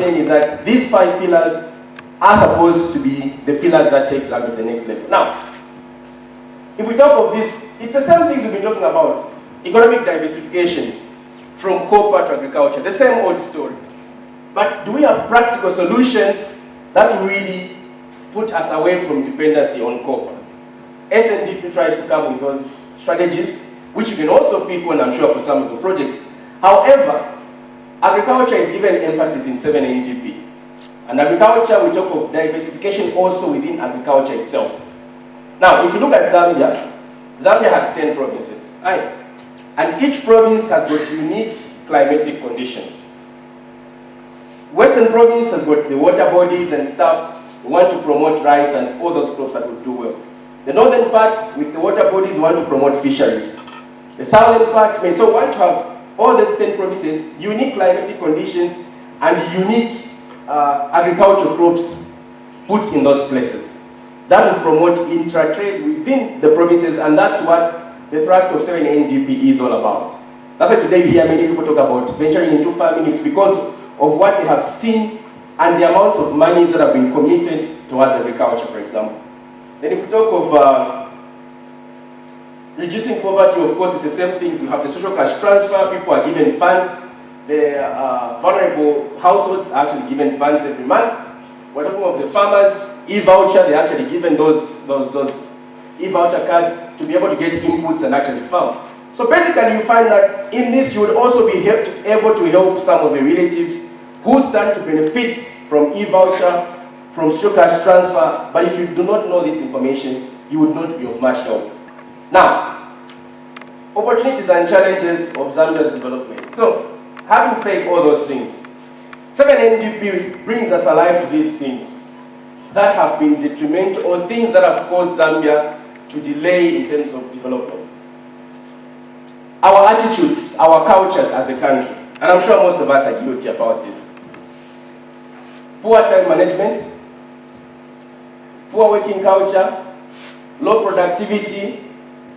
saying is that these 5 pillars are supposed to be the pillars that take Zambia to the next level. Now, if we talk of this, it's the same things we've been talking about. Economic diversification from copper to agriculture, the same old story. But do we have practical solutions that really put us away from dependency on copper? SNDP tries to come with those strategies, which you can also pick on, I'm sure, for some of the projects. However, agriculture is given emphasis in 7 NGP. And agriculture, we talk of diversification also within agriculture itself. Now, if you look at Zambia, Zambia has 10 provinces. And each province has got unique climatic conditions. Western province has got the water bodies and stuff. We want to promote rice and all those crops that would do well. The northern part, with the water bodies, we want to promote fisheries. The southern part, so we want to have all these 10 provinces, unique climatic conditions, and unique agricultural crops put in those places. That will promote intra-trade within the provinces, and that's what the thrust of 7 NGP is all about. That's why today we hear many people talk about venturing into farming. It's because of what they have seen and the amounts of monies that have been committed towards agriculture, for example. Then if we talk of reducing poverty, of course, it's the same things. We have the social cash transfer, people are given funds. The vulnerable households are actually given funds every month. We're talking of the farmers, e-voucher, they're actually given those e-voucher cards to be able to get inputs and actually farm. So basically you find that in this you would also be able to help some of the relatives who stand to benefit from e-voucher, from social cash transfer, but if you do not know this information, you would not be of much help. Now, opportunities and challenges of Zambia's development. So, having said all those things, 7 NGP brings us alive to these things that have been detrimental or things that have caused Zambia to delay in terms of development. Our attitudes, our cultures as a country, and I'm sure most of us are guilty about this. Poor time management, poor working culture, low productivity,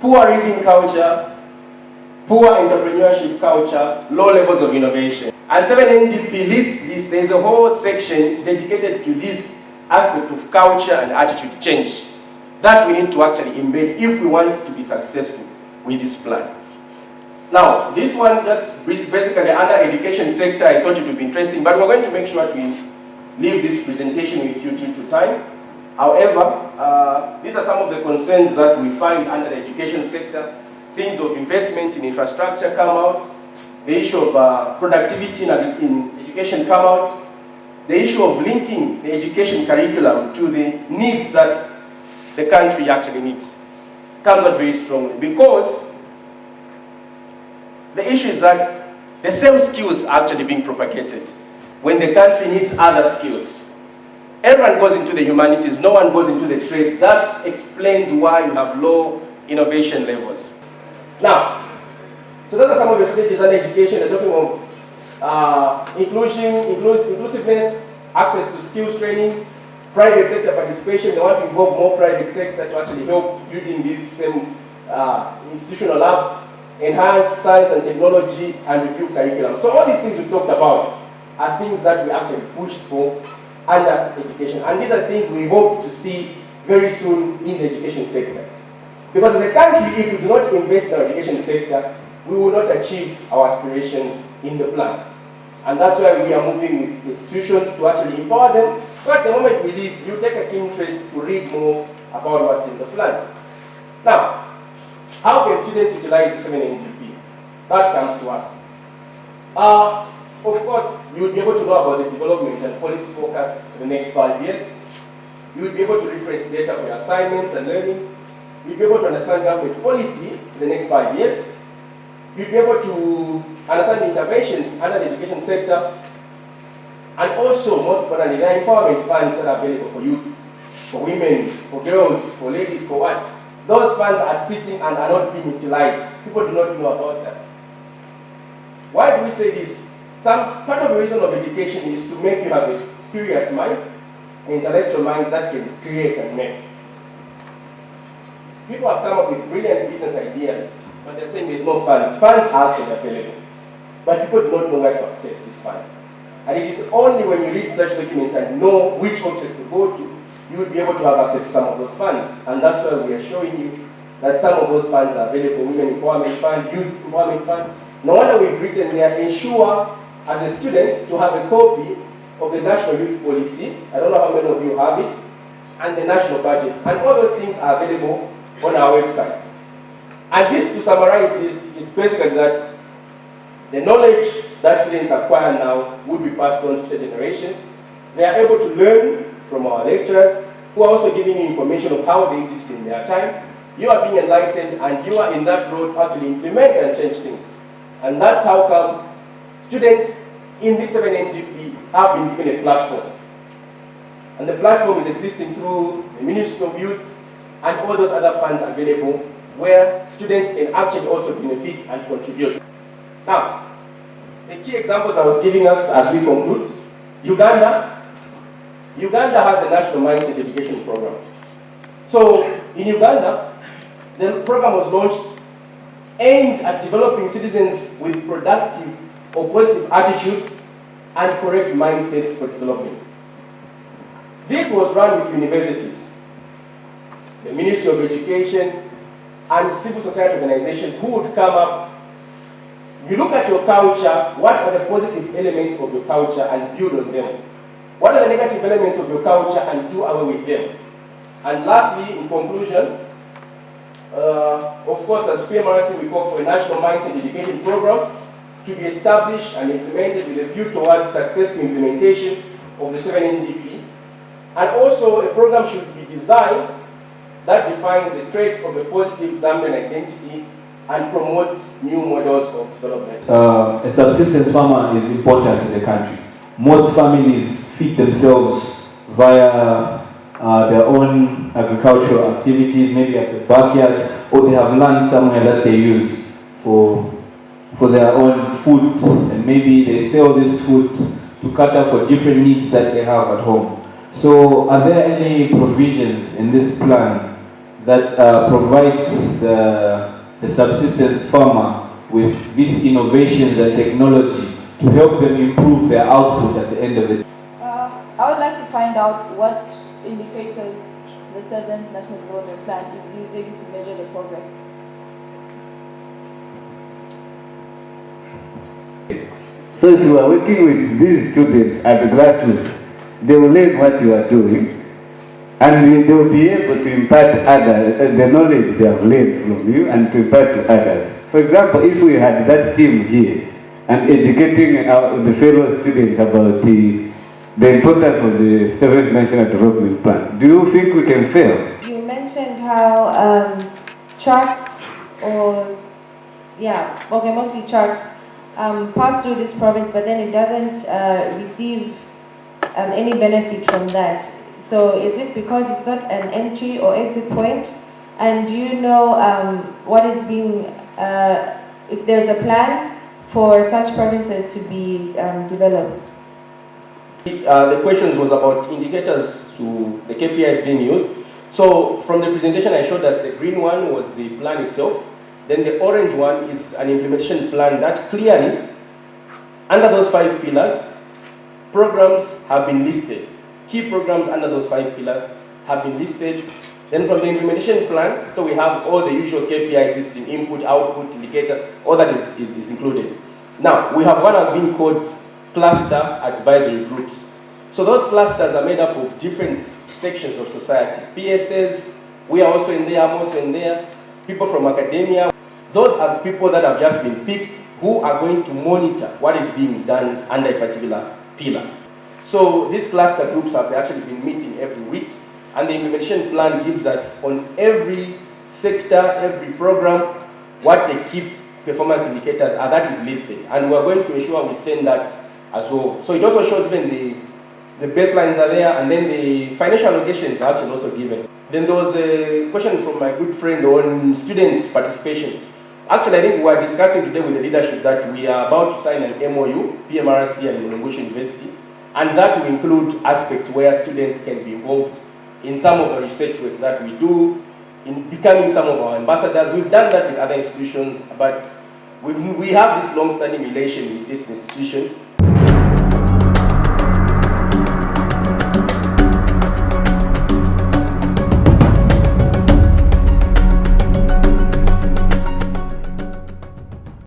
poor reading culture, poor entrepreneurship culture, low levels of innovation. And 7 NGP lists this. There's a whole section dedicated to this aspect of culture and attitude change that we need to actually embed if we want to be successful with this plan. Now, this one just basically under education sector, I thought it would be interesting, but we're going to make sure we leave this presentation with you due to time. However, these are some of the concerns that we find under the education sector. Things of investment in infrastructure come out. The issue of productivity in education come out. The issue of linking the education curriculum to the needs that the country actually needs comes out very strongly, because the issue is that the same skills are actually being propagated when the country needs other skills. Everyone goes into the humanities, no one goes into the trades. That explains why you have low innovation levels. Now, so those are some of the strategies on education. They're talking of inclusiveness, access to skills training, private sector participation. They want to involve more private sector to actually help building these same institutional labs, enhance science and technology, and review curriculum. So all these things we've talked about are things that we actually pushed for under education. And these are things we hope to see very soon in the education sector. Because as a country, if we do not invest in our education sector, we will not achieve our aspirations in the plan. And that's why we are moving with institutions to actually empower them. So at the moment we leave, you take a keen interest to read more about what's in the plan. Now, how can students utilize the 7 NGP? That comes to us. Of course, you will be able to know about the development and policy focus for the next 5 years. You will be able to reference data for your assignments and learning. You'll be able to understand government policy for the next 5 years. You'll be able to understand interventions under the education sector. And also, most importantly, there are empowerment funds that are available for youths, for women, for girls, for ladies, for what? Those funds are sitting and are not being utilized. People do not know about that. Why do we say this? Part of the reason of education is to make you have a curious mind, an intellectual mind that can create and make. People have come up with brilliant business ideas, but they're saying there's no funds. Funds are actually available, but people do not know where to access these funds. And it is only when you read such documents and know which offices to go to, you will be able to have access to some of those funds. And that's why we are showing you that some of those funds are available: Women Empowerment Fund, Youth Empowerment Fund. No wonder we've written there, ensure as a student to have a copy of the National Youth Policy. I don't know how many of you have it, and the national budget. And all those things are available on our website. And this, to summarize, is basically that the knowledge that students acquire now will be passed on to future generations. They are able to learn from our lecturers, who are also giving you information of how they did it in their time. You are being enlightened, and you are in that road to actually implement and change things. And that's how come students in this 7NDP have been given a platform. And the platform is existing through the Ministry of Youth and all those other funds available, where students can actually also benefit and contribute. Now, the key examples I was giving us as we conclude: Uganda has a national mindset education program. So in Uganda, the program was launched aimed at developing citizens with productive or positive attitudes and correct mindsets for development. This was run with universities, the Ministry of Education, and civil society organizations who would come up. You look at your culture, what are the positive elements of your culture, and build on them. What are the negative elements of your culture, and do away with them. And lastly, in conclusion, of course, as PMRC, we call for a national mindset education program to be established and implemented with a view towards successful implementation of the 7NDP. And also, a program should be designed that defines the traits of a positive Zambian identity and promotes new models of development. A subsistence farmer is important to the country. Most families feed themselves via their own agricultural activities, maybe at the backyard, or they have land somewhere that they use for their own food, and maybe they sell this food to cater for different needs that they have at home. So are there any provisions in this plan that provides the subsistence farmer with these innovations and technology to help them improve their output at the end of the day? I would like to find out what indicators the 7th National Development Plan is using to measure the progress. So if you are working with these students at the grassroots, they will learn what you are doing, and they will be able to impart the knowledge they have learned from you and to impart to others. For example, if we had that team here and educating the fellow students about the importance of the 7th National Development Plan, do you think we can fail? You mentioned how trucks mostly trucks pass through this province, but then it doesn't receive any benefit from that. So is it because it's not an entry or exit point? And do you know what is being, if there's a plan for such provinces to be developed? The question was about indicators to the KPIs being used. So from the presentation I showed us, the green one was the plan itself. Then the orange one is an implementation plan that clearly, under those 5 pillars, programs have been listed. Key programs under those 5 pillars have been listed. Then from the implementation plan, so we have all the usual KPI system, input, output, indicator, all that is included. Now, we have one have been called cluster advisory groups. So those clusters are made up of different sections of society. PSS, we are also in there, I'm also in there. People from academia. Those are the people that have just been picked who are going to monitor what is being done under a particular pillar. So these cluster groups have actually been meeting every week, and the implementation plan gives us on every sector, every program, what the key performance indicators are that is listed. And we're going to ensure we send that as well. So it also shows even the baselines are there, and then the financial allocations are actually also given. Then there was a question from my good friend on students' participation. Actually, I think we were discussing today with the leadership that we are about to sign an MOU, PMRC and Mulungushi University, and that will include aspects where students can be involved in some of the research work that we do, in becoming some of our ambassadors. We've done that with other institutions, but we have this long-standing relation with this institution.